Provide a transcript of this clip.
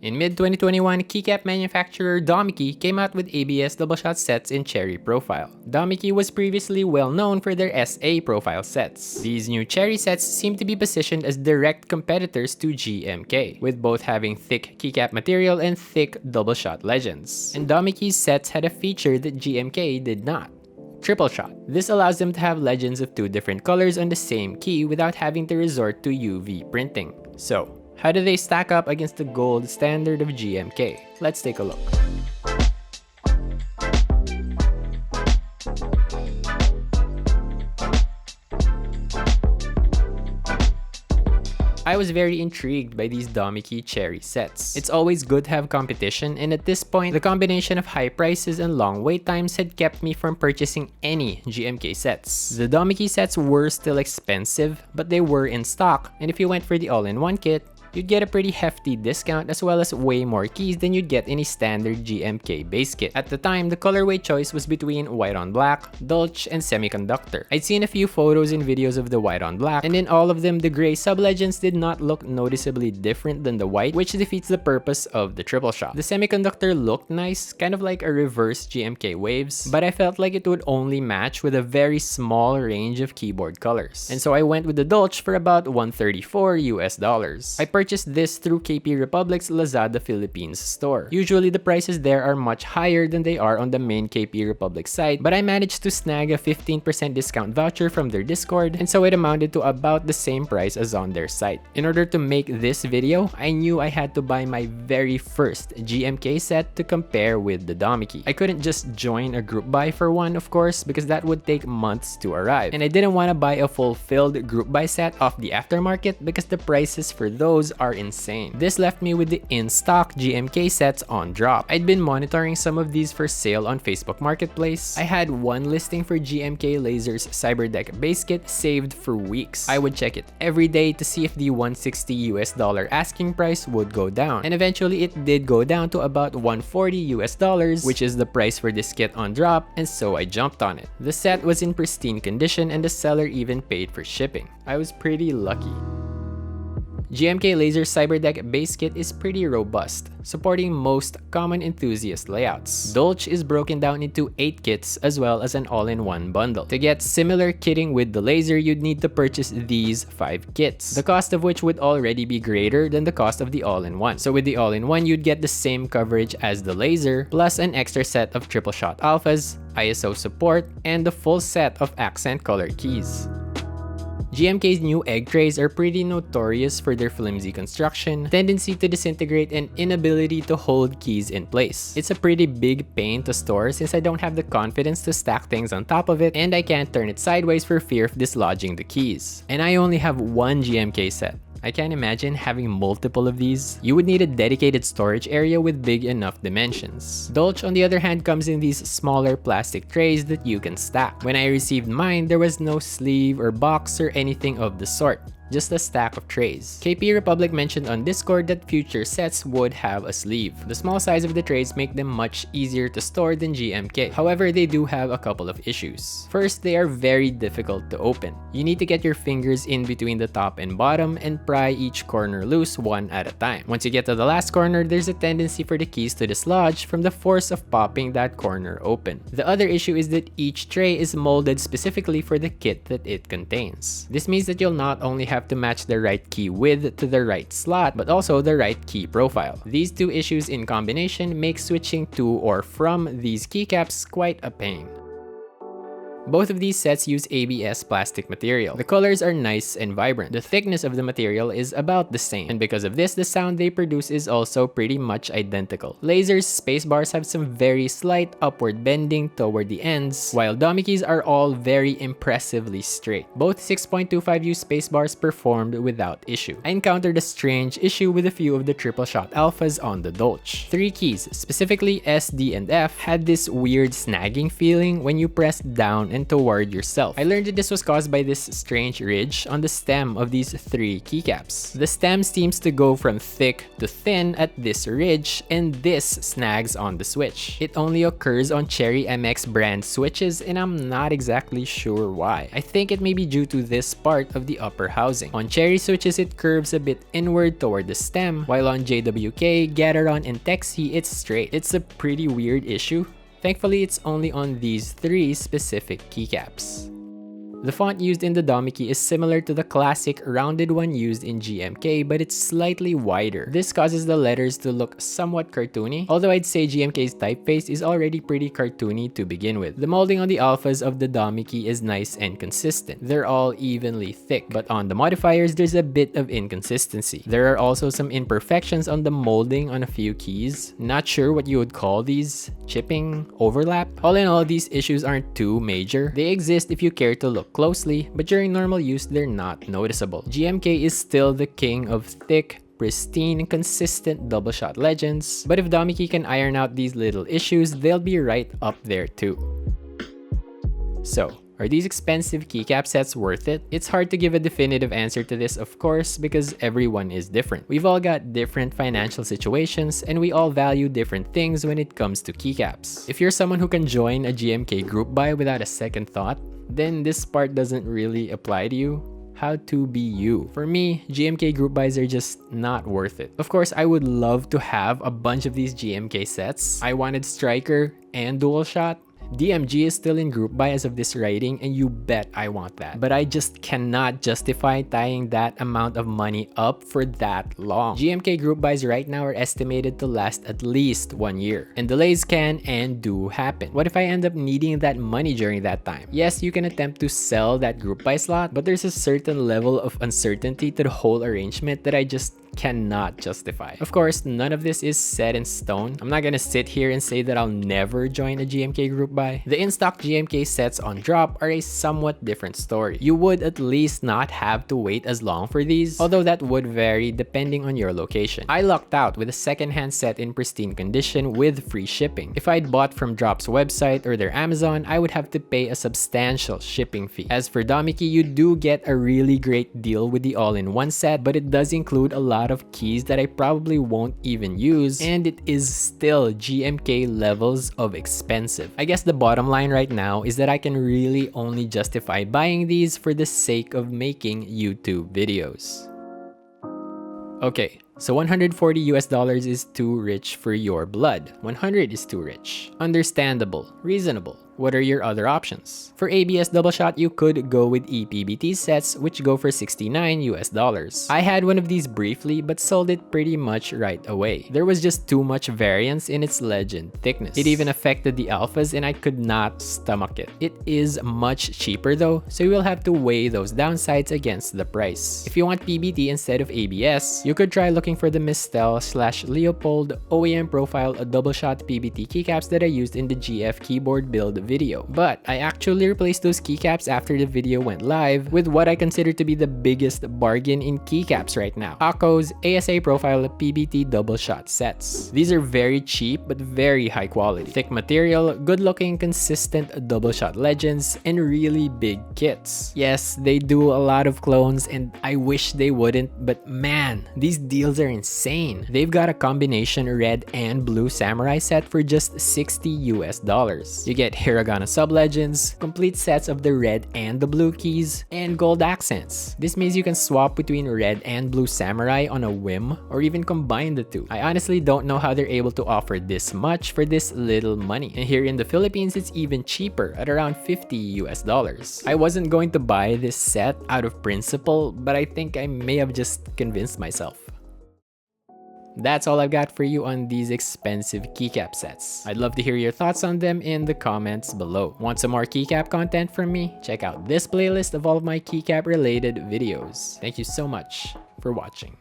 In mid-2021, keycap manufacturer Domiki came out with ABS double shot sets in cherry profile. Domiki was previously well known for their SA profile sets. These new cherry sets seem to be positioned as direct competitors to GMK, with both having thick keycap material and thick double shot legends. And Domiki's sets had a feature that GMK did not: triple shot. This allows them to have legends of 2 different colors on the same key without having to resort to UV printing. So, how do they stack up against the gold standard of GMK? Let's take a look. I was very intrigued by these Domiki cherry sets. It's always good to have competition, and at this point, the combination of high prices and long wait times had kept me from purchasing any GMK sets. The Domiki sets were still expensive, but they were in stock, and if you went for the all-in-one kit, you'd get a pretty hefty discount as well as way more keys than you'd get in a standard GMK base kit. At the time, the colorway choice was between white on black, Dulce, and semiconductor. I'd seen a few photos and videos of the white on black, and in all of them, the gray sub-legends did not look noticeably different than the white, which defeats the purpose of the triple shot. The semiconductor looked nice, kind of like a reverse GMK waves, but I felt like it would only match with a very small range of keyboard colors. And so I went with the Dulce for about $134 US. I purchased this through KP Republic's Lazada Philippines store. Usually the prices there are much higher than they are on the main KP Republic site, but I managed to snag a 15% discount voucher from their Discord, and so it amounted to about the same price as on their site. In order to make this video, I knew I had to buy my very first GMK set to compare with the Domiki. I couldn't just join a group buy for one, of course, because that would take months to arrive, and I didn't want to buy a fulfilled group buy set off the aftermarket because the prices for those are insane. This left me with the in-stock GMK sets on drop. I'd been monitoring some of these for sale on Facebook Marketplace. I had one listing for GMK Laser's Cyberdeck base kit saved for weeks. I would check it every day to see if the $160 US asking price would go down, and eventually it did go down to about $140 US, which is the price for this kit on drop, and so I jumped on it. The set was in pristine condition and the seller even paid for shipping. I was pretty lucky. GMK Laser Cyberdeck base kit is pretty robust, supporting most common enthusiast layouts. Dulce is broken down into 8 kits as well as an all-in-one bundle. To get similar kitting with the Laser, you'd need to purchase these 5 kits, the cost of which would already be greater than the cost of the all-in-one. So with the all-in-one, you'd get the same coverage as the Laser, plus an extra set of triple shot alphas, ISO support, and the full set of accent color keys. GMK's new egg trays are pretty notorious for their flimsy construction, tendency to disintegrate, and inability to hold keys in place. It's a pretty big pain to store since I don't have the confidence to stack things on top of it, and I can't turn it sideways for fear of dislodging the keys. And I only have one GMK set. I can't imagine having multiple of these. You would need a dedicated storage area with big enough dimensions. Dulce, on the other hand, comes in these smaller plastic trays that you can stack. When I received mine, there was no sleeve or box or anything of the sort. Just a stack of trays. KP Republic mentioned on Discord that future sets would have a sleeve. The small size of the trays make them much easier to store than GMK. However, they do have a couple of issues. First, they are very difficult to open. You need to get your fingers in between the top and bottom and pry each corner loose one at a time. Once you get to the last corner, there's a tendency for the keys to dislodge from the force of popping that corner open. The other issue is that each tray is molded specifically for the kit that it contains. This means that you'll not only have to match the right key width to the right slot, but also the right key profile. These two issues in combination make switching to or from these keycaps quite a pain. Both of these sets use ABS plastic material. The colors are nice and vibrant. The thickness of the material is about the same, and because of this, the sound they produce is also pretty much identical. Laser's spacebars have some very slight upward bending toward the ends, while Domiki's are all very impressively straight. Both 6.25U spacebars performed without issue. I encountered a strange issue with a few of the triple shot alphas on the Dulce. 3 keys, specifically S, D, and F, had this weird snagging feeling when you pressed down and toward yourself. I learned that this was caused by this strange ridge on the stem of these 3 keycaps. The stem seems to go from thick to thin at this ridge, and this snags on the switch. It only occurs on Cherry MX brand switches, and I'm not exactly sure why. I think it may be due to this part of the upper housing. On Cherry switches, it curves a bit inward toward the stem, while on JWK, Gateron, and Texi, it's straight. It's a pretty weird issue. Thankfully, it's only on these 3 specific keycaps. The font used in the Domiki is similar to the classic rounded one used in GMK, but it's slightly wider. This causes the letters to look somewhat cartoony, although I'd say GMK's typeface is already pretty cartoony to begin with. The molding on the alphas of the Domiki is nice and consistent. They're all evenly thick, but on the modifiers, there's a bit of inconsistency. There are also some imperfections on the molding on a few keys. Not sure what you would call these. Chipping? Overlap? All in all, these issues aren't too major. They exist if you care to look closely, but during normal use, they're not noticeable. GMK is still the king of thick, pristine, and consistent double shot legends, but if Domiki can iron out these little issues, they'll be right up there too. So, are these expensive keycap sets worth it? It's hard to give a definitive answer to this, of course, because everyone is different. We've all got different financial situations, and we all value different things when it comes to keycaps. If you're someone who can join a GMK group buy without a second thought, then this part doesn't really apply to you. How to be you. For me, GMK group buys are just not worth it. Of course, I would love to have a bunch of these GMK sets. I wanted Striker and DualShot. DMG is still in group buy as of this writing, and you bet I want that. But I just cannot justify tying that amount of money up for that long. GMK group buys right now are estimated to last at least 1 year, and delays can and do happen. What if I end up needing that money during that time? Yes, you can attempt to sell that group buy slot, but there's a certain level of uncertainty to the whole arrangement that I just cannot justify. Of course, none of this is set in stone. I'm not gonna sit here and say that I'll never join a GMK group buy. The in-stock GMK sets on drop are a somewhat different story. You would at least not have to wait as long for these, although that would vary depending on your location. I lucked out with a second-hand set in pristine condition with free shipping. If I'd bought from Drop's website or their Amazon, I would have to pay a substantial shipping fee. As for Domiki, you do get a really great deal with the all-in-one set, but it does include a lot of keys that I probably won't even use, and it is still GMK levels of expensive. I guess the bottom line right now is that I can really only justify buying these for the sake of making YouTube videos. Okay, so $140 is too rich for your blood. 100 is too rich. Understandable, reasonable. What are your other options? For ABS double shot, you could go with ePBT sets, which go for $69. I had one of these briefly, but sold it pretty much right away. There was just too much variance in its legend thickness. It even affected the alphas, and I could not stomach it. It is much cheaper though, so you will have to weigh those downsides against the price. If you want PBT instead of ABS, you could try looking for the Mistel/Leopold OEM profile double shot PBT keycaps that I used in the GF keyboard build video. But I actually replaced those keycaps after the video went live with what I consider to be the biggest bargain in keycaps right now: AKO's ASA profile PBT double shot sets. These are very cheap but very high quality. Thick material, good looking, consistent double shot legends, and really big kits. Yes, they do a lot of clones and I wish they wouldn't, but man, these deals are insane. They've got a combination red and blue samurai set for just $60. You get Hiragana sub-legends, complete sets of the red and the blue keys, and gold accents. This means you can swap between red and blue samurai on a whim, or even combine the two. I honestly don't know how they're able to offer this much for this little money. And here in the Philippines, it's even cheaper at around $50. I wasn't going to buy this set out of principle, but I think I may have just convinced myself. That's all I've got for you on these expensive keycap sets. I'd love to hear your thoughts on them in the comments below. Want some more keycap content from me? Check out this playlist of all of my keycap related videos. Thank you so much for watching.